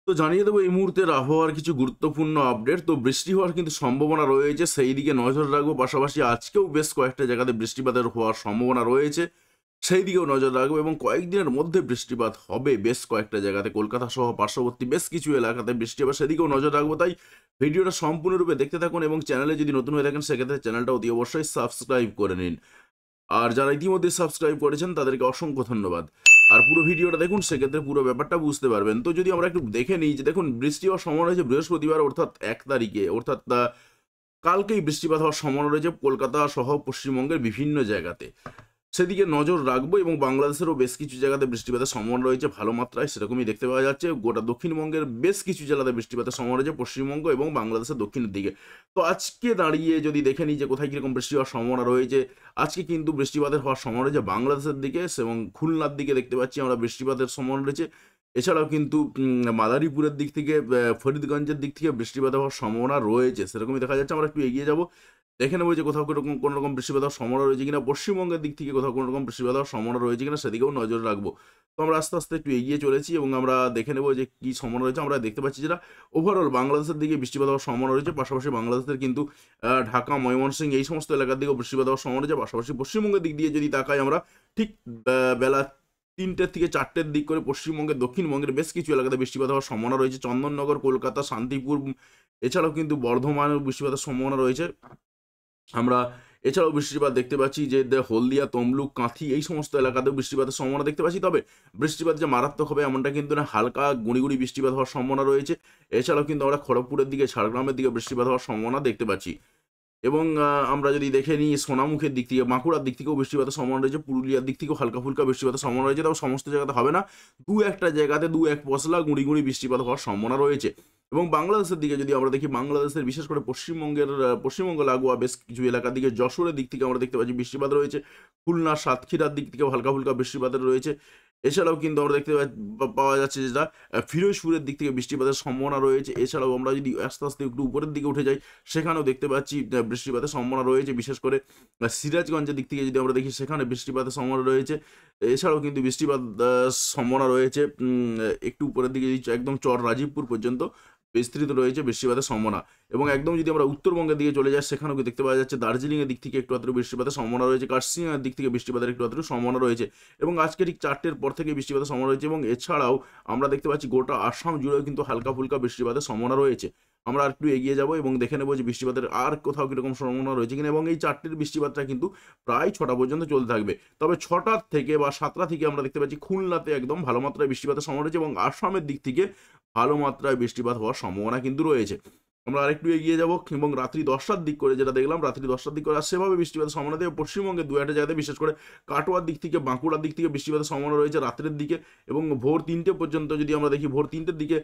তো জানিয়ে দেবো এই মুহূর্তের আবহাওয়ার কিছু গুরুত্বপূর্ণ আপডেট। তো বৃষ্টি হওয়ার কিন্তু সম্ভাবনা রয়েছে, সেই দিকে নজর রাখবো। পাশাপাশি আজকেও বেশ কয়েকটা জায়গাতে বৃষ্টিপাতের হওয়ার সম্ভাবনা রয়েছে, সেই দিকেও নজর রাখবো। এবং কয়েকদিনের মধ্যে বৃষ্টিপাত হবে বেশ কয়েকটা জায়গাতে, কলকাতা সহ পার্শ্ববর্তী বেশ কিছু এলাকাতে বৃষ্টি হবে, সেদিকেও নজর রাখবো। তাই ভিডিওটা সম্পূর্ণরূপে দেখতে থাকুন এবং চ্যানেলে যদি নতুন হয়ে থাকেন সেক্ষেত্রে চ্যানেলটা অতি অবশ্যই সাবস্ক্রাইব করে নিন। আর যারা ইতিমধ্যে সাবস্ক্রাইব করেছেন তাদেরকে অসংখ্য ধন্যবাদ। আর পুরো ভিডিওটা দেখুন, সেক্ষেত্রে পুরো ব্যাপারটা বুঝতে পারবেন। তো যদি আমরা একটু দেখে নিই যে দেখুন, বৃষ্টি হওয়ার সম্ভাবনা রয়েছে বৃহস্পতিবার অর্থাৎ 1 তারিখে, অর্থাৎ কালকেই বৃষ্টিপাত হওয়ার সম্ভাবনা রয়েছে কলকাতা সহ পশ্চিমবঙ্গের বিভিন্ন জায়গাতে, সেদিকে নজর রাখবো। এবং বাংলাদেশেরও বেশ কিছু জায়গাতে বৃষ্টিপাতের সম্ভাবনা রয়েছে ভালো মাত্রায়, সেরকমই দেখতে পাওয়া যাচ্ছে। গোটা দক্ষিণবঙ্গের বেশ কিছু জেলাতে বৃষ্টিপাতের সম্ভাবনা রয়েছে, পশ্চিমবঙ্গ এবং বাংলাদেশের দক্ষিণের দিকে। তো আজকে দাঁড়িয়ে যদি দেখে নিই যে কোথায় কীরকম বৃষ্টি হওয়ার সম্ভাবনা রয়েছে, আজকে কিন্তু বৃষ্টিপাতের হওয়ার সম্ভাবনা রয়েছে বাংলাদেশের দিকে এবং খুলনার দিকে দেখতে পাচ্ছি আমরা বৃষ্টিপাতের সম্ভাবনা রয়েছে। এছাড়াও কিন্তু মাদারীপুরের দিক থেকে, ফরিদগঞ্জের দিক থেকে বৃষ্টিপাত হওয়ার সম্ভাবনা রয়েছে, সেরকমই দেখা যাচ্ছে। আমরা একটু এগিয়ে যাব, দেখে নেবো যে কোথাও কোনো রকম বৃষ্টিপাত হওয়ার সম্ভাবনা রয়েছে কিনা, পশ্চিমবঙ্গের দিক থেকে কোথাও কোনো রকম বৃষ্টিপাত হওয়ার সম্ভাবনা রয়েছে কিনা সেদিকেও নজর রাখবো। তো আমরা আস্তে আস্তে একটু এগিয়ে চলেছি এবং আমরা দেখে নেবো যে কী সম্ভাবনা রয়েছে। আমরা দেখতে পাচ্ছি যেটা ওভারঅল বাংলাদেশের দিকে বৃষ্টিপাত হওয়ার সম্ভাবনা রয়েছে, পাশাপাশি বাংলাদেশের কিন্তু ঢাকা, ময়মনসিংহ এই সমস্ত এলাকার দিকেও বৃষ্টিপাত হওয়ার সম্ভাবনা রয়েছে। পাশাপাশি পশ্চিমবঙ্গের দিক দিয়ে যদি তাকাই আমরা, ঠিক বেলা 3টের থেকে 4টের দিক করে পশ্চিমবঙ্গের দক্ষিণবঙ্গের বেশ কিছু এলাকাতে বৃষ্টিপাত হওয়ার সম্ভাবনা রয়েছে। চন্দননগর, কলকাতা, শান্তিপুর, এছাড়াও কিন্তু বর্ধমানের বৃষ্টিপাতের সম্ভাবনা রয়েছে। আমরা এছাড়াও বৃষ্টিপাত দেখতে পাচ্ছি যে হলদিয়া, তমলুক, কাঁথি এই সমস্ত এলাকাতেও বৃষ্টিপাতের সম্ভাবনা দেখতে পাচ্ছি। তবে বৃষ্টিপাত যে মারাত্মক হবে এমনটা কিন্তু না, হালকা গুঁড়ি বৃষ্টিপাত হওয়ার সম্ভাবনা রয়েছে। এছাড়াও কিন্তু আমরা খড়গপুরের দিকে, ঝাড়গ্রামের দিকে বৃষ্টিপাত হওয়ার সম্ভাবনা দেখতে পাচ্ছি। এবং আমরা যদি দেখে নিই সোনামুখের দিক থেকে, বাঁকুড়ার দিক থেকেও বৃষ্টিপাতের সম্ভাবনা রয়েছে, পুরুলিয়ার দিক থেকেও হালকা ফুলকা বৃষ্টিপাতের সম্ভাবনা রয়েছে। তবে সমস্ত জায়গাতে হবে না, দু একটা জায়গাতে 2-1 পশলা গুঁড়ি বৃষ্টিপাত হওয়ার সম্ভাবনা রয়েছে। এবং বাংলাদেশের দিকে যদি আমরা দেখি, বাংলাদেশের বিশেষ করে পশ্চিমবঙ্গ লাগোয়া বেশ কিছু এলাকার দিকে, যশোরের দিক থেকে আমরা দেখতে পাচ্ছি বৃষ্টিপাত রয়েছে। খুলনা, সাতক্ষীরার দিক থেকেও হালকা ফুলকা বৃষ্টিপাতের রয়েছে। এছাড়াও কিন্তু আমরা দেখতে পাওয়া যাচ্ছে যেটা ফিরোজপুরের দিক থেকে বৃষ্টিপাতের সম্ভাবনা রয়েছে। এছাড়াও আমরা যদি আস্তে আস্তে একটু উপরের দিকে উঠে যাই, সেখানেও দেখতে পাচ্ছি বৃষ্টিপাতের সম্ভাবনা রয়েছে। বিশেষ করে সিরাজগঞ্জের দিক থেকে যদি আমরা দেখি, সেখানে বৃষ্টিপাতের সম্ভাবনা রয়েছে। এছাড়াও কিন্তু বৃষ্টিপাত সম্ভাবনা রয়েছে একটু উপরের দিকে একদম চর রাজীবপুর পর্যন্ত বিস্তৃত রয়েছে বৃষ্টিপাতের সম্ভাবনা। এবং একদম যদি আমরা উত্তরবঙ্গের দিকে চলে যাই, সেখানেও দেখতে পাওয়া যাচ্ছে দার্জিলিংয়ের দিক থেকে একটু আধটু বৃষ্টিপাতের সম্ভাবনা রয়েছে, কার্শিয়াংয়ের দিক থেকে বৃষ্টিপাতের একটু আধটু সম্ভাবনা রয়েছে। এবং আজকে ঠিক 4টের পর থেকে বৃষ্টিপাতের সম্ভাবনা রয়েছে। এবং এছাড়াও আমরা দেখতে পাচ্ছি গোটা আসাম জুড়েও কিন্তু হালকা ফুলকা বৃষ্টিপাতের সম্ভাবনা রয়েছে। আমরা আর একটু এগিয়ে যাব এবং দেখে নেবো যে বৃষ্টিপাতের আর কোথাও কীরকম সম্ভাবনা রয়েছে কিনা। এবং এই 4টের বৃষ্টিপাতটা কিন্তু প্রায় 6টা পর্যন্ত চলতে থাকবে। তবে 6টার থেকে বা 7টা থেকে আমরা দেখতে পাচ্ছি খুলনাতে একদম ভালো মাত্রায় বৃষ্টিপাতের সম্ভাবনা রয়েছে এবং আসামের দিক থেকে ভালো মাত্রায় বৃষ্টিপাত হওয়ার সম্ভাবনা কিন্তু রয়েছে। আমরা আরেকটু এগিয়ে যাব এবং রাত্রি 10টার দিক করে যেটা দেখলাম, রাত্রি 10টার দিক করে আর সেভাবে বৃষ্টিপাতের সম্ভাবনা দেবে পশ্চিমবঙ্গের 2-1 জায়গাতে, বিশেষ করে কাটোয়ার দিক থেকে, বাঁকুড়ার দিক থেকে বৃষ্টিপাতের সম্ভাবনা রয়েছে রাত্রের দিকে। এবং ভোর 3টে পর্যন্ত যদি আমরা দেখি, ভোর 3টের দিকে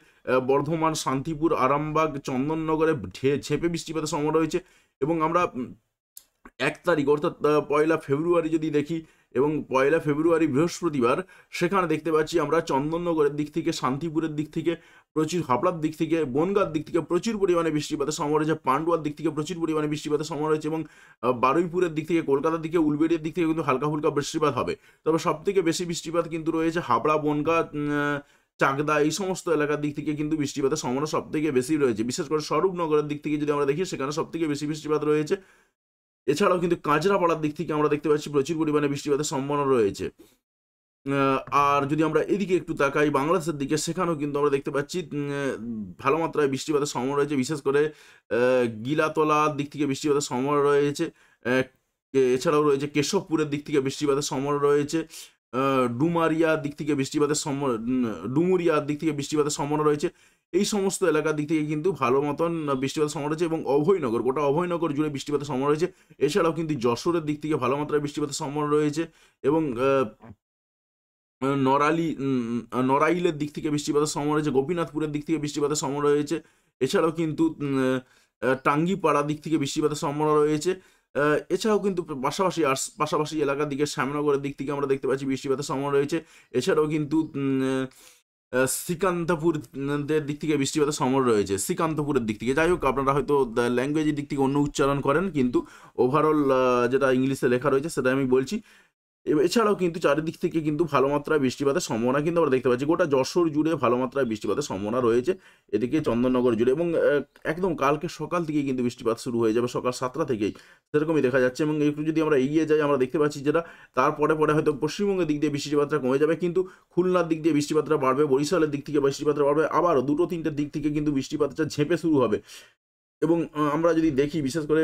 বর্ধমান, শান্তিপুর, আরামবাগ, চন্দননগরে ঝেঁপে বৃষ্টিপাতের সম্ভাবনা রয়েছে। এবং আমরা 1 তারিখ অর্থাৎ 1 ফেব্রুয়ারি যদি দেখি, এবং 1 ফেব্রুয়ারি বৃহস্পতিবার, সেখানে দেখতে পাচ্ছি আমরা চন্দননগরের দিক থেকে, শান্তিপুরের দিক থেকে প্রচুর, হাবড়ার দিক থেকে, বনগাঁর দিক থেকে প্রচুর পরিমাণে বৃষ্টিপাতের সম্ভাবনা রয়েছে, পান্ডুয়ার দিক থেকে প্রচুর পরিমাণে বৃষ্টিপাতের সম্ভাবনা রয়েছে। এবং বারুইপুরের দিক থেকে, কলকাতার দিকে, উলবেড়িয়ার দিক থেকে কিন্তু হালকা ফুলকা বৃষ্টিপাত হবে। তবে সবথেকে বেশি বৃষ্টিপাত কিন্তু রয়েছে হাবড়া, বনগাঁ, চাকদা এই সমস্ত এলাকার দিক থেকে কিন্তু বৃষ্টিপাতের সম্ভাবনা সবথেকে বেশি রয়েছে। বিশেষ করে স্বরূপনগরের দিক থেকে যদি আমরা দেখি, সেখানে সবথেকে বেশি বৃষ্টিপাত রয়েছে। এছাড়াও কিন্তু কাঁচরাপাড়ার দিক থেকে আমরা দেখতে পাচ্ছি প্রচুর পরিমাণে বৃষ্টিপাতের সম্ভাবনা রয়েছে। আর যদি আমরা এদিকে একটু তাকাই বাংলাদেশের দিকে, সেখানেও কিন্তু আমরা দেখতে পাচ্ছি ভালো মাত্রায় বৃষ্টিপাতের সম্ভাবনা রয়েছে। বিশেষ করে গিলাতলার দিক থেকে বৃষ্টিপাতের সম্ভাবনা রয়েছে। এছাড়াও রয়েছে কেশবপুরের দিক থেকে বৃষ্টিপাতের সম্ভাবনা রয়েছে। ডুমুরিয়ার দিক থেকে বৃষ্টিপাতের সম্ভাবনা রয়েছে। এই সমস্ত এলাকার দিক থেকে কিন্তু ভালো মতন বৃষ্টিপাতের সম্ভাবনা রয়েছে। এবং অভয়নগর, গোটা অভয়নগর জুড়ে বৃষ্টিপাতের সম্ভাবনা রয়েছে। এছাড়াও কিন্তু যশোরের দিক থেকে ভালো মাত্রায় বৃষ্টিপাতের সম্ভাবনা রয়েছে। এবং নড়াইলের দিক থেকে বৃষ্টিপাতের সম্ভাবনা রয়েছে, গোপীনাথপুরের দিক থেকে বৃষ্টিপাতের সম্ভাবনা রয়েছে। এছাড়াও কিন্তু টাঙ্গিপাড়ার দিক থেকে বৃষ্টিপাতের সম্ভাবনা রয়েছে। এছাড়াও কিন্তু পাশাপাশি এলাকার দিকে শ্যামনগরের দিক থেকে আমরা দেখতে পাচ্ছি বৃষ্টিপাতের সম্ভাবনা রয়েছে। এছাড়াও কিন্তু শ্রীকান্তপুরের দিক থেকে বৃষ্টিপাতের সম্ভাবনা রয়েছে, শ্রীকান্তপুরের দিক থেকে। যাই হোক, আপনারা হয়তো ল্যাঙ্গুয়েজের দিক থেকে অন্য উচ্চারণ করেন, কিন্তু ওভারঅল যেটা ইংলিশে লেখা রয়েছে সেটা আমি বলছি। এছাড়াও কিন্তু চারিদিক থেকে কিন্তু ভালো মাত্রায় বৃষ্টিপাতের সম্ভাবনা কিন্তু আমরা দেখতে পাচ্ছি। গোটা যশোর জুড়ে ভালো মাত্রায় বৃষ্টিপাতের সম্ভাবনা রয়েছে। এদিকে চন্দননগর জুড়ে এবং একদম কালকে সকাল থেকেই কিন্তু বৃষ্টিপাত শুরু হয়ে যাবে, সকাল ৭টা থেকেই। সেরকমই দেখা যাচ্ছে এবং একটু যদি আমরা এগিয়ে যাই আমরা দেখতে পাচ্ছি যেটা পরে হয়তো পশ্চিমবঙ্গের দিক দিয়ে বৃষ্টিপাতটা কমে যাবে, কিন্তু খুলনার দিক দিয়ে বৃষ্টিপাতটা বাড়বে, বরিশালের দিক থেকে বৃষ্টিপাতটা বাড়বে, আবারও ২টো-৩টের দিক থেকে কিন্তু বৃষ্টিপাতটা ঝেঁপে শুরু হবে। এবং আমরা যদি দেখি বিশেষ করে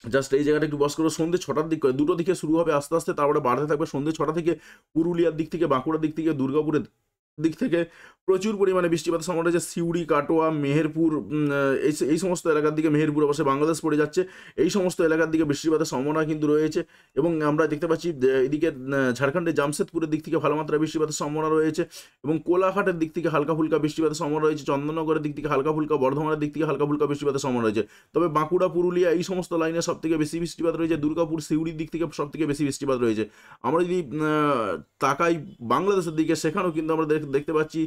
জাস্ট এই জায়গাটা একটু বস করো, সন্ধ্যে ৬টার দিক করে ২টো দিকে শুরু হবে আস্তে, আস্তে, তারপরে বাড়তে থাকবে সন্ধ্যে ৬টা থেকে পুরুলিয়ার দিক থেকে, বাঁকুড়ার দিক থেকে, দুর্গাপুরের দিক থেকে প্রচুর পরিমাণে বৃষ্টিপাতের সম্ভাবনা রয়েছে। সিউড়ি, কাটোয়া, মেহেরপুর, এই সমস্ত এলাকার দিকে, মেহেরপুর অবশ্যই বাংলাদেশ পড়ে যাচ্ছে, এই সমস্ত এলাকার দিকে বৃষ্টিপাতের সম্ভাবনা কিন্তু রয়েছে। এবং আমরা দেখতে পাচ্ছি এদিকে ঝাড়খণ্ডের জামশেদপুরের দিক থেকে ভালো মাত্রায় বৃষ্টিপাতের সম্ভাবনা রয়েছে এবং কোলাঘাটের দিক থেকে হালকা ফুলকা বৃষ্টিপাতের সম্ভাবনা রয়েছে, চন্দননগরের দিক থেকে হালকা ফুলকা, বর্ধমানের দিক থেকে হালকা ফুলকা বৃষ্টিপাতের সম্ভাবনা রয়েছে। তবে বাঁকুড়া, পুরুলিয়া এই সমস্ত লাইনে সব থেকে বেশি বৃষ্টিপাত রয়েছে, দুর্গাপুর, সিউড়ির দিক থেকে সব থেকে বেশি বৃষ্টিপাত রয়েছে। আমরা যদি তাকাই বাংলাদেশের দিকে, সেখানেও কিন্তু আমরা দেখতে পাচ্ছি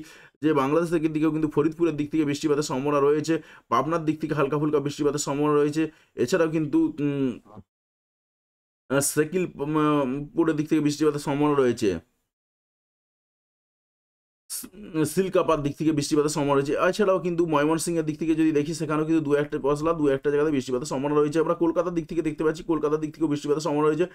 যে বাংলাদেশের দিকেও কিন্তু ফরিদপুরের দিক থেকে বৃষ্টিপাতের সম্ভাবনা রয়েছে, পাবনার দিক থেকে হালকা ফুলকা বৃষ্টিপাতের সম্ভাবনা রয়েছে। এছাড়াও কিন্তু পুরের দিক থেকে বৃষ্টিপাতের সম্ভাবনা রয়েছে, সিলকাপার দিক থেকে বৃষ্টিপাতের সম্ভাবনা রয়েছে। এছাড়াও কিন্তু ময়মনসিংহের দিক থেকে যদি দেখি সেখানেও কিন্তু দু একটা জায়গাতে বৃষ্টিপাতের সম্ভাবনা রয়েছে। আমরা কলকাতার দিক থেকে দেখতে পাচ্ছি, কলকাতার দিক থেকেও বৃষ্টিপাতের সম্ভাবনা রয়েছে,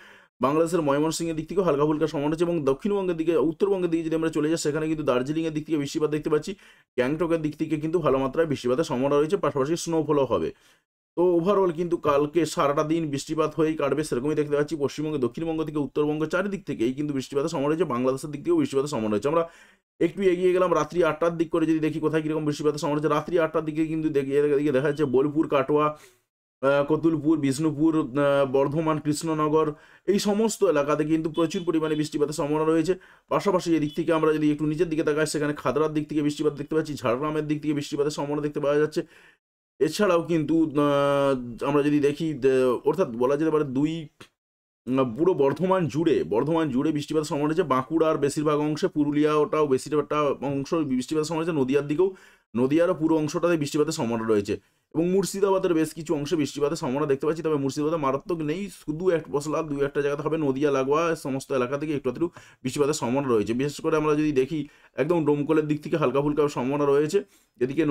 বাংলাদেশের ময়মনসিংহের দিক থেকেও হালকা ফুলকা সম্ভাবনা রয়েছে এবং দক্ষিণবঙ্গের দিকে, উত্তরবঙ্গের দিকে যদি আমরা চলে যাই সেখানে কিন্তু দার্জিলিংয়ের দিক থেকে বৃষ্টিপাত দেখতে পাচ্ছি, গ্যাংটকের দিক থেকে কিন্তু ভালো মাত্রায় বৃষ্টিপাতের সম্ভাবনা রয়েছে, পাশাপাশি স্নোফলও হবে। তো ওভারঅল কিন্তু কালকে সারাটা দিন বৃষ্টিপাত হয়েই কাটবে সেরকমই দেখতে পাচ্ছি। পশ্চিমবঙ্গে, দক্ষিণবঙ্গ থেকে উত্তরবঙ্গ চারিদিক থেকেই কিন্তু বৃষ্টিপাতের সম্ভাবনা রয়েছে, বাংলাদেশের দিক থেকেও বৃষ্টিপাতের সম্ভাবনা রয়েছে। আমরা একটু এগিয়ে গেলাম রাত্রি ৮টার দিক করে যদি দেখি কোথায় কীরকম বৃষ্টিপাতের সম্ভাবনা রয়েছে। রাত্রি ৮টার দিকে কিন্তু এদিকে দেখা যাচ্ছে বোলপুর, কাটোয়া, কতুলপুর, বিষ্ণুপুর, বর্ধমান, কৃষ্ণনগর এই সমস্ত এলাকাতে কিন্তু প্রচুর পরিমাণে বৃষ্টিপাতের সম্ভাবনা রয়েছে। পাশাপাশি এদিক থেকে আমরা যদি একটু নিচের দিকে তাকাই সেখানে খাদড়ার দিক থেকে বৃষ্টিপাত দেখতে পাচ্ছি, ঝাড়গ্রামের দিক থেকে বৃষ্টিপাতের সম্ভাবনা দেখতে পাওয়া যাচ্ছে। এছাড়াও কিন্তু আমরা যদি দেখি অর্থাৎ বলা যেতে পারে পুরো বর্ধমান জুড়ে বৃষ্টিপাতের সম্ভাবনা রয়েছে, বাঁকুড়ার বেশিরভাগ অংশে, পুরুলিয়াটাও বেশিরভাগটা অংশ বৃষ্টিপাতের সম্ভাবনা রয়েছে, নদীয়ার দিকেও, নদীয়ারও পুরো অংশটাতে বৃষ্টিপাতের সম্ভাবনা রয়েছে এবং মুর্শিদাবাদের বেশ কিছু অংশে বৃষ্টিপাতের সম্ভাবনা দেখতে পাচ্ছি। তবে মুর্শিদাবাদে মারাত্মক নেই, শুধু দু একটা জায়গাতে হবে, নদীয়া লাগোয়া সমস্ত এলাকা থেকে একটু বৃষ্টিপাতের সম্ভাবনা রয়েছে। বিশেষ করে আমরা যদি দেখি একদম ডোমকলের দিক থেকে হালকা ফুলকা সম্ভাবনা রয়েছে, এদিকে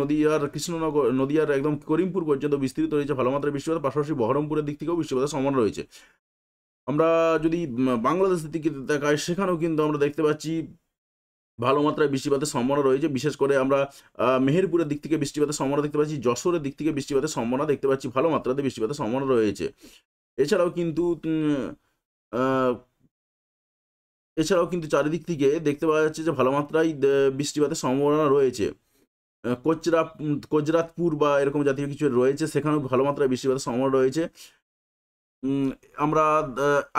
নদীয়ার একদম করিমপুর পর্যন্ত বিস্তৃত রয়েছে ভালো মাত্রায় বৃষ্টিপাত, পাশাপাশি বহরমপুরের দিক থেকেও বৃষ্টিপাতের সম্ভাবনা রয়েছে। আমরা যদি বাংলাদেশের দিকে তাকাই সেখানেও কিন্তু আমরা দেখতে পাচ্ছি ভালো মাত্রায় বৃষ্টিপাতের সম্ভাবনা রয়েছে। বিশেষ করে আমরা মেহেরপুরের দিক থেকে বৃষ্টিপাতের সম্ভাবনা দেখতে পাচ্ছি, যশোরের দিক থেকে বৃষ্টিপাতের সম্ভাবনা দেখতে পাচ্ছি, ভালো মাত্রাতে বৃষ্টিপাতের সম্ভাবনা রয়েছে। এছাড়াও কিন্তু চারিদিক থেকে দেখতে পাওয়া যাচ্ছে যে ভালো মাত্রায় বৃষ্টিপাতের সম্ভাবনা রয়েছে। কোজরাতপুর বা এরকম জাতীয় কিছু রয়েছে, সেখানেও ভালো মাত্রায় বৃষ্টিপাতের সম্ভাবনা রয়েছে। আমরা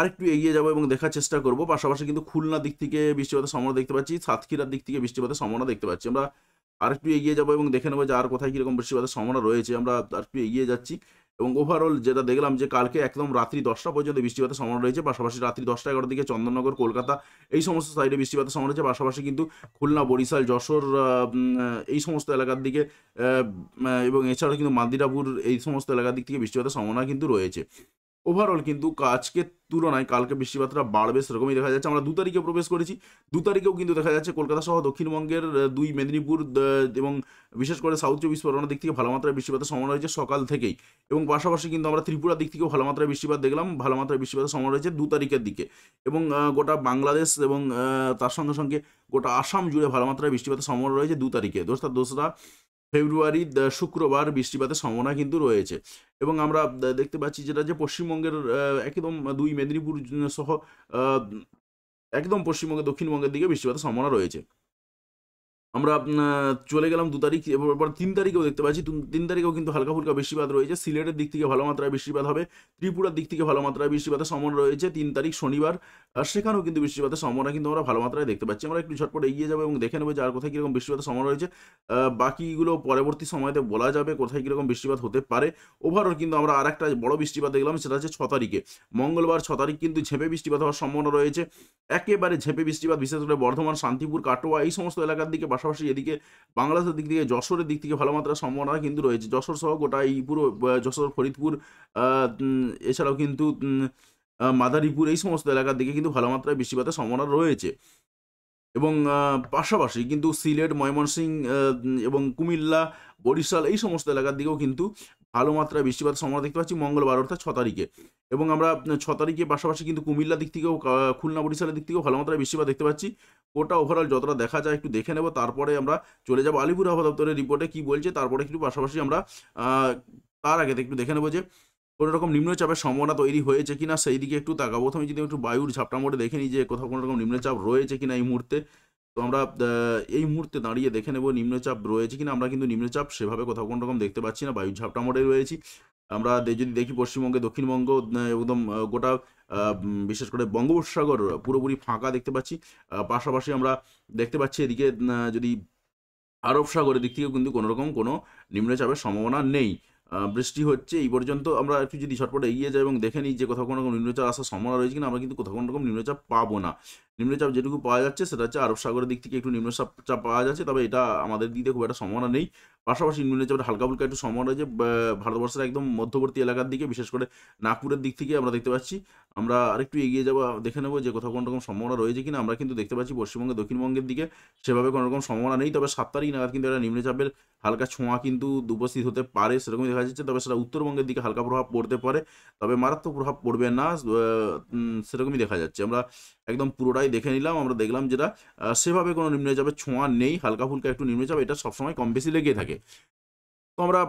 আরেকটু এগিয়ে যাব এবং দেখার চেষ্টা করব। পাশাপাশি কিন্তু খুলনার দিক থেকে বৃষ্টিপাতের সম্ভাবনা দেখতে পাচ্ছি, সাতক্ষীরার দিক থেকে বৃষ্টিপাতের সম্ভাবনা দেখতে পাচ্ছি। আমরা আরেকটু এগিয়ে যাব এবং দেখে নেব যে আর কোথায় কীরকম বৃষ্টিপাতের সম্ভাবনা রয়েছে। আমরা আরেকটু এগিয়ে যাচ্ছি এবং ওভারঅল যেটা দেখলাম যে কালকে একদম রাত্রি 10টা পর্যন্ত বৃষ্টিপাতের সম্ভাবনা রয়েছে, পাশাপাশি রাত্রি 10টা-11টার দিকে চন্দননগর, কলকাতা এই সমস্ত সাইডে বৃষ্টিপাতের সম্ভাবনা রয়েছে, পাশাপাশি কিন্তু খুলনা, বরিশাল, যশোর এই সমস্ত এলাকার দিকে এবং এছাড়াও কিন্তু মাদিরাপুর এই সমস্ত এলাকার দিক থেকে বৃষ্টিপাতের সম্ভাবনা কিন্তু রয়েছে। ওভারঅল কিন্তু আজকের তুলনায় কালকে বৃষ্টিপাতটা বাড়বে সেরকমই দেখা যাচ্ছে। আমরা 2 তারিখে প্রবেশ করেছি, 2 তারিখেও কিন্তু দেখা যাচ্ছে কলকাতা সহ দক্ষিণবঙ্গের 2 মেদিনীপুর এবং বিশেষ করে সাউথ 24 পরগনার দিক থেকে ভালো মাত্রায় বৃষ্টিপাতের সম্ভাবনা রয়েছে সকাল থেকেই এবং পাশাপাশি কিন্তু আমরা ত্রিপুরার দিক থেকেও ভালো মাত্রায় বৃষ্টিপাত দেখলাম, ভালো মাত্রায় বৃষ্টিপাতের সম্ভাবনা রয়েছে 2 তারিখের দিকে এবং গোটা বাংলাদেশ এবং তার সঙ্গে সঙ্গে গোটা আসাম জুড়ে ভালো মাত্রায় বৃষ্টিপাতের সম্ভাবনা রয়েছে 2 তারিখে, 2রা ফেব্রুয়ারি শুক্রবার বৃষ্টিপাতের সম্ভাবনা কিন্তু রয়েছে। এবং আমরা দেখতে পাচ্ছি যেটা যে পশ্চিমবঙ্গের একদম 2 মেদিনীপুর সহ একদম পশ্চিমবঙ্গের দক্ষিণবঙ্গের দিকে বৃষ্টিপাতের সম্ভাবনা রয়েছে। আমরা চলে গেলাম 2 তারিখ, এবার 3 তারিখেও দেখতে পাচ্ছি 3 তারিখেও কিন্তু হালকা ফুলকা বৃষ্টিপাত রয়েছে, সিলেটের দিক থেকে ভালো মাত্রায় বৃষ্টিপাত হবে, ত্রিপুরার দিক থেকে ভালো মাত্রায় বৃষ্টিপাতের সম্ভাবনা রয়েছে 3 তারিখ শনিবার, আর সেখানেও কিন্তু বৃষ্টিপাতের সম্ভাবনা কিন্তু আমরা ভালো মাত্রায় দেখতে পাচ্ছি। আমরা একটু ঝটপট এগিয়ে যাবো এবং দেখে নেবো যে আর কোথায় কীরকম বৃষ্টিপাতের সম্ভাবনা রয়েছে, বাকিগুলো পরবর্তী সময়তে বলা যাবে কোথায় কীরকম বৃষ্টিপাত হতে পারে। ওভারঅল কিন্তু আমরা আর একটা বড় বৃষ্টিপাত দেখলাম, সেটা হচ্ছে 6 তারিখে, মঙ্গলবার 6 তারিখ কিন্তু ঝেঁপে বৃষ্টিপাত হওয়ার সম্ভাবনা রয়েছে, একেবারে ঝেঁপে বৃষ্টিপাত, বিশেষ করে বর্ধমান, শান্তিপুর, কাটোয়া এই সমস্ত এলাকার দিকে, পাশাপাশি এদিকে বাংলাদেশের দিক থেকে যশোরের দিক থেকে ভালো মাত্রার সম্ভাবনা কিন্তু রয়েছে, যশোর সহ গোটা এই পুরো যশোর, ফরিদপুর, এছাড়াও কিন্তু মাদারীপুর এই সমস্ত এলাকার দিকে কিন্তু ভালো মাত্রায় বৃষ্টিপাতের সম্ভাবনা রয়েছে। এবং পাশাপাশি কিন্তু সিলেট, ময়মনসিংহ এবং কুমিল্লা, বরিশাল এই সমস্ত এলাকার দিকেও কিন্তু ভালো মাত্রায় বৃষ্টিপাতের সম্ভাবনা দেখতে পাচ্ছি মঙ্গলবার অর্থাৎ 6 তারিখে। এবং আমরা 6 তারিখে পাশাপাশি কিন্তু কুমিল্লার দিক থেকেও খুলনা, বরিশালের দিক থেকেও ভালো মাত্রায় বৃষ্টিপাত দেখতে পাচ্ছি। ওটা ওভারঅল যতটা দেখা যায় একটু দেখে নেব। তারপরে আমরা চলে যাব আলিপুর আবহাওয়া দপ্তরের রিপোর্টে কী বলছে, তারপরে একটু পাশাপাশি আমরা আ তার আগে একটু দেখে নেব যে কোনো রকম নিম্নচাপের সম্ভাবনা তৈরি হয়েছে কিনা সেই দিকে একটু তাকাবো। প্রথমে যদি একটু বায়ুর ঝাপটা মোডে দেখে নিই যে কোথাও কোনো রকম নিম্নচাপ রয়েছে কিনা এই মুহূর্তে। তো আমরা এই মুহূর্তে দাঁড়িয়ে দেখে নেব নিম্নচাপ রয়েছে কিনা। আমরা কিন্তু নিম্নচাপ সেভাবে কোথাও কোনো রকম দেখতে পাচ্ছি না, বায়ুর ঝাপটা মোডে রয়েছি। আমরা যদি দেখি পশ্চিমবঙ্গে, দক্ষিণবঙ্গ একদম গোটা বিশেষ করে বঙ্গোপসাগর পুরোপুরি ফাঁকা দেখতে পাচ্ছি। পাশাপাশি আমরা দেখতে পাচ্ছি এদিকে যদি আরব সাগরের দিক থেকেও কিন্তু কোনো রকম কোনো নিম্নচাপের সম্ভাবনা নেই। বৃষ্টি হচ্ছে এই পর্যন্ত। আমরা একটু যদি ঝটপট এগিয়ে যাই এবং দেখে নিই যে কোথাও কোনো রকম নিম্নচাপ আসার সম্ভাবনা রয়েছে কিনা, আমরা কিন্তু কোথাও কোনো রকম নিম্নচাপ পাবো না। নিম্নচাপ যেটুকু পাওয়া যাচ্ছে সেটা হচ্ছে আরব সাগরের দিক থেকে একটু চাপ পাওয়া যাচ্ছে, তবে এটা আমাদের দিকে খুব একটা সম্ভাবনা নেই। পাশাপাশি নিম্নচাপের হালকা ফুলকা একটু সম্ভাবনা রয়েছে ভারতবর্ষের একদম মধ্যবর্তী এলাকার দিকে, বিশেষ করে নাগপুরের দিক থেকে আমরা দেখতে পাচ্ছি। আমরা আরেকটু এগিয়ে যাবো, দেখে নেবো যে কোথাও কোনো রকম সম্ভাবনা রয়েছে কিনা। আমরা কিন্তু দেখতে পাচ্ছি পশ্চিমবঙ্গে, দক্ষিণবঙ্গের দিকে সেভাবে কোনো রকম সম্ভাবনা নেই, তবে 7 তারিখ নাগাদ কিন্তু একটা নিম্নচাপের হালকা ছোঁয়া কিন্তু উপস্থিত হতে পারে সেরকমই দেখা যাচ্ছে। তবে সেটা উত্তরবঙ্গের দিকে হালকা প্রভাব পড়তে পারে, তবে মারাত্মক প্রভাব পড়বে না সেরকমই দেখা যাচ্ছে। আমরা একদম পুরোটাই দেখে নিলাম। আমরা দেখলাম যেটা সেভাবে কোনো নিম্নচাপের ছোঁয়া নেই, হালকা ফুলকা একটু নিম্নচাপ এটা সবসময় কম বেশি লেগে থাকে। তো আমরা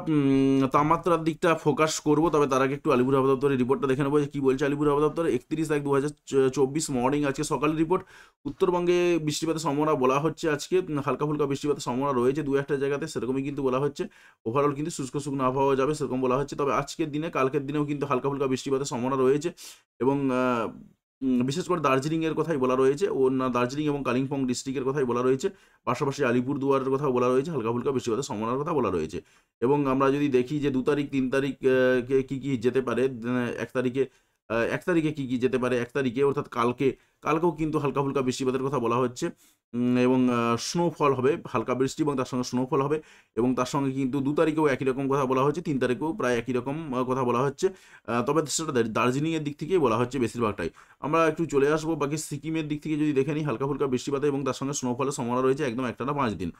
তাপমাত্রার দিকটা ফোকাস করব, তবে তার আগে একটু আলিপুর আবহাওয়া দপ্তরের রিপোর্টটা দেখে নেবো যে কী বলছে আলিপুর আবহাওয়া দপ্তর। 31/1/2024 মর্নিং আজকে সকালের রিপোর্ট। উত্তরবঙ্গে বৃষ্টিপাতের সম্ভাবনা বলা হচ্ছে আজকে হালকা ফুলকা বৃষ্টিপাতের সম্ভাবনা রয়েছে দু একটা জায়গাতে, সেরকমই কিন্তু বলা হচ্ছে। ওভারঅল কিন্তু শুষ্ক শুকনো আবহাওয়া যাবে সেরকম বলা হচ্ছে, তবে আজকের দিনে কালকের দিনেও কিন্তু হালকা ফুলকা বৃষ্টিপাতের সম্ভাবনা রয়েছে। এবং বিশেষ করে দার্জিলিংয়ের কথাই বলা রয়েছে, দার্জিলিং এবং কালিম্পং ডিস্ট্রিক্টের কথাই বলা রয়েছে। পাশাপাশি আলিপুরদুয়ারের কথাও বলা রয়েছে, হালকা ফুলকা বৃষ্টিপাতের সম্ভাবনার কথা বলা রয়েছে। এবং আমরা যদি দেখি যে 2 তারিখ, 3 তারিখ কী যেতে পারে, 1 তারিখে 1 তারিখে কী যেতে পারে, 1 তারিখে অর্থাৎ কালকেও কিন্তু হালকা ফুলকা বৃষ্টিপাতের কথা বলা হচ্ছে। এবং স্নোফল হবে, হালকা বৃষ্টি এবং তার সঙ্গে স্নোফল হবে। এবং তার সঙ্গে কিন্তু 2 তারিখেও একই রকম কথা বলা হচ্ছে, 3 তারিখেও প্রায় একই রকম কথা বলা হচ্ছে। তবে সেটা দার্জিলিংয়ের দিক থেকেই বলা হচ্ছে বেশিরভাগটাই। আমরা একটু চলে আসবো বাকি সিকিমের দিক থেকে যদি দেখে নিই, হালকা ফুলকা বৃষ্টিপাত এবং তার সঙ্গে স্নোফলের সম্ভাবনা রয়েছে একদম একটানা 5 দিন।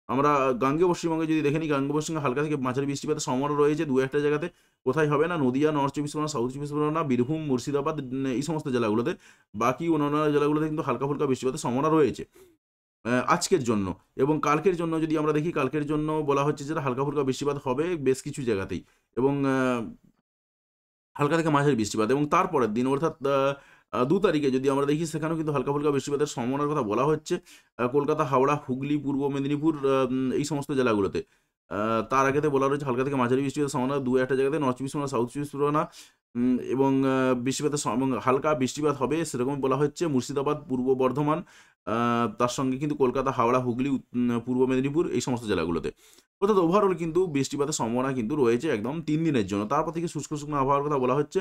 আমরা গাঙ্গেয় পশ্চিমবঙ্গে যদি দেখে নিই, গাঙ্গেয় পশ্চিমবঙ্গে হালকা থেকে মাঝারি বৃষ্টিপাতের সম্ভাবনা রয়েছে দু একটা জায়গাতে। কোথায় হবে না, নদিয়া, নর্থ চব্বিশ পরগনা, সাউথ চব্বিশ পরগনা, বীরভূম, মুর্শিদাবাদ এই সমস্ত জেলাগুলোতে। বাকি অন্যান্য জেলাগুলোতে কিন্তু হালকা ফুলকা বৃষ্টিপাতের সম্ভাবনা রয়েছে আজকের জন্য। এবং কালকের জন্য যদি আমরা দেখি, কালকের জন্য বলা হচ্ছে যেটা হালকা ফুলকা বৃষ্টিপাত হবে বেশ কিছু জায়গাতেই। এবং হালকা থেকে মাঝারি বৃষ্টিপাত। এবং তারপরের দিন অর্থাৎ 2 তারিখে যদি আমরা দেখি, সেখানেও কিন্তু হালকা ফুলকা বৃষ্টিপাতের সম্ভাবনার কথা বলা হচ্ছে কলকাতা, হাওড়া, হুগলি, পূর্ব মেদিনীপুর এই সমস্ত জেলাগুলোতে। তার আগেতে বলা রয়েছে হালকা থেকে মাঝারি বৃষ্টিপাতের সম্ভাবনা 2-1টা জায়গাতে, নর্থ চব্বিশ পরগনা, সাউথ চব্বিশ পরগনা। এবং বৃষ্টিপাতের এবং হালকা বৃষ্টিপাত হবে সেরকমই বলা হচ্ছে মুর্শিদাবাদ, পূর্ব বর্ধমান, তার সঙ্গে কিন্তু কলকাতা, হাওড়া, হুগলি, পূর্ব মেদিনীপুর এই সমস্ত জেলাগুলোতে। অর্থাৎ ওভারঅল কিন্তু বৃষ্টিপাতের সম্ভাবনা কিন্তু রয়েছে একদম 3 দিনের জন্য। তারপর থেকে শুষ্ক শুকনো আবহাওয়ার কথা বলা হচ্ছে।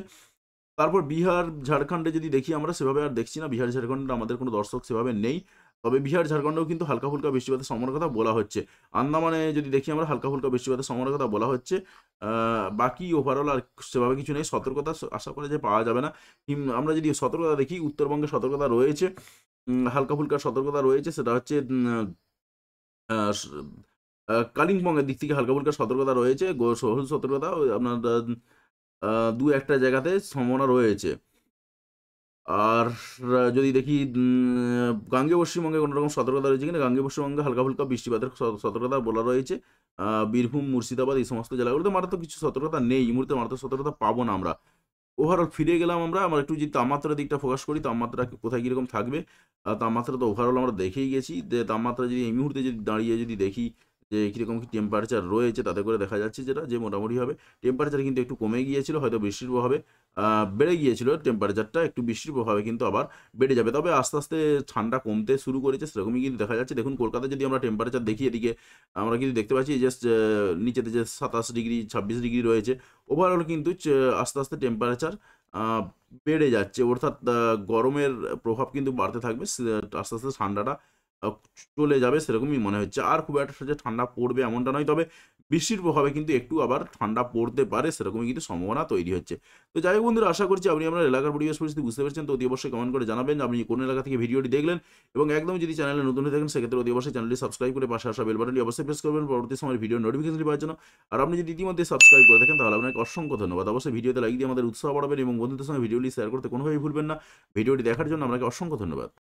তারপর বিহার, ঝাড়খণ্ডে যদি দেখি, আমরা সেভাবে আর দেখছি না। বিহার, ঝাড়খণ্ডে আমাদের কোনো দর্শক সেভাবে নেই। তবে বিহার, ঝাড়খণ্ডেও কিন্তু হালকা ফুলকা বৃষ্টিপাতের সম্ভাবনার কথা বলা হচ্ছে। আন্দামানে যদি দেখি আমরা, হালকা ফুলকা বৃষ্টিপাতের সম্ভাবনার কথা বলা হচ্ছে। বাকি ওভারঅল আর সেভাবে কিছু নেই। সতর্কতা আশা করা যায় পাওয়া যাবে না। আমরা যদি সতর্কতা দেখি, উত্তরবঙ্গে সতর্কতা রয়েছে, হালকা ফুলকা সতর্কতা রয়েছে। সেটা হচ্ছে আ স কালিম্পংয়ের দিক থেকে হালকা ফুলকা সতর্কতা রয়েছে। সবুজ সতর্কতা আপনার 2-1টা জায়গাতে সম্ভাবনা রয়েছে। আর যদি দেখি গাঙ্গেয় পশ্চিমবঙ্গে কোনো রকম সতর্কতা রয়েছে কিনা, গাঙ্গেয় পশ্চিমবঙ্গে হালকা ফুলকা বৃষ্টিপাতের সতর্কতা বলা রয়েছে। বীরভূম, মুর্শিদাবাদ এই সমস্ত জেলাগুলোতে মারাত্মক কিছু সতর্কতা নেই। এই মুহূর্তে মারাত্মক সতর্কতা পাবো না আমরা। ওভারঅল ফিরে গেলাম আমরা। আমরা একটু যদি তাপমাত্রার দিকটা ফোকাস করি, তাপমাত্রা কোথায় কীরকম থাকবে। তাপমাত্রা তো ওভারঅল আমরা দেখেই গেছি যে তাপমাত্রা যদি এই মুহূর্তে যদি দাঁড়িয়ে যদি দেখি যে কীরকম কী টেম্পারেচার রয়েছে, তাতে করে দেখা যাচ্ছে যেটা যে মোটামুটিভাবে টেম্পারেচার কিন্তু একটু কমে গিয়েছিল, হয়তো বৃষ্টির প্রভাবে বেড়ে গিয়েছিল টেম্পারেচাারটা, একটু বৃষ্টির প্রভাবে কিন্তু আবার বেড়ে যাবে। তবে আস্তে আস্তে ঠান্ডা কমতে শুরু করেছে সেরকমই কিন্তু দেখা যাচ্ছে। দেখুন কলকাতায় যদি আমরা টেম্পারেচার দেখি, এদিকে আমরা কিন্তু দেখতে পাচ্ছি জাস্ট নিচেতে যে 27 ডিগ্রি 26 ডিগ্রি রয়েছে। ওভারঅল কিন্তু আস্তে আস্তে টেম্পারেচার বেড়ে যাচ্ছে, অর্থাৎ গরমের প্রভাব কিন্তু বাড়তে থাকবে। আস্তে আস্তে ঠান্ডাটা চলে যাবে সেরকমই মনে হচ্ছে। আর খুব একটা যে ঠান্ডা পড়বে এমনটা নয়, তবে বৃষ্টির প্রভাবে কিন্তু একটু আবার ঠান্ডা পড়তে পারে, সেরকমই কিন্তু সম্ভাবনা তৈরি হচ্ছে। তো যাই হোক বন্ধুরা, আশা করছি আপনি আপনার এলাকার পরিবেশ পরিস্থিতি বুঝতে পেরেছেন। তো অতি অবশ্যই কমেন্ট করে জানাবেন আপনি কোন এলাকা থেকে ভিডিওটি দেখলেন, এবং একদম যদি চ্যানেলে নতুন হয়ে থাকেন সেক্ষেত্রে অতি অবশ্যই চ্যানেলটি সাবস্ক্রাইব করে পাশে আসা বেল বাটনটি অবশ্যই প্রেস করবেন পরবর্তী সময়ের ভিডিও নোটিফিকেশনটি পাওয়ার জন্য। আর আপনি যদি ইতিমধ্যে সাবস্ক্রাইব করে থাকেন তাহলে আপনাকে অসংখ্য ধন্যবাদ। অবশ্যই ভিডিওতে লাইক দিয়ে আমাদের উৎসাহ বাড়াবেন এবং বন্ধুদের সঙ্গে ভিডিওটি শেয়ার করতে কোনোভাবেই ভুলবেন না। ভিডিওটি দেখার জন্য আপনাকে অসংখ্য ধন্যবাদ।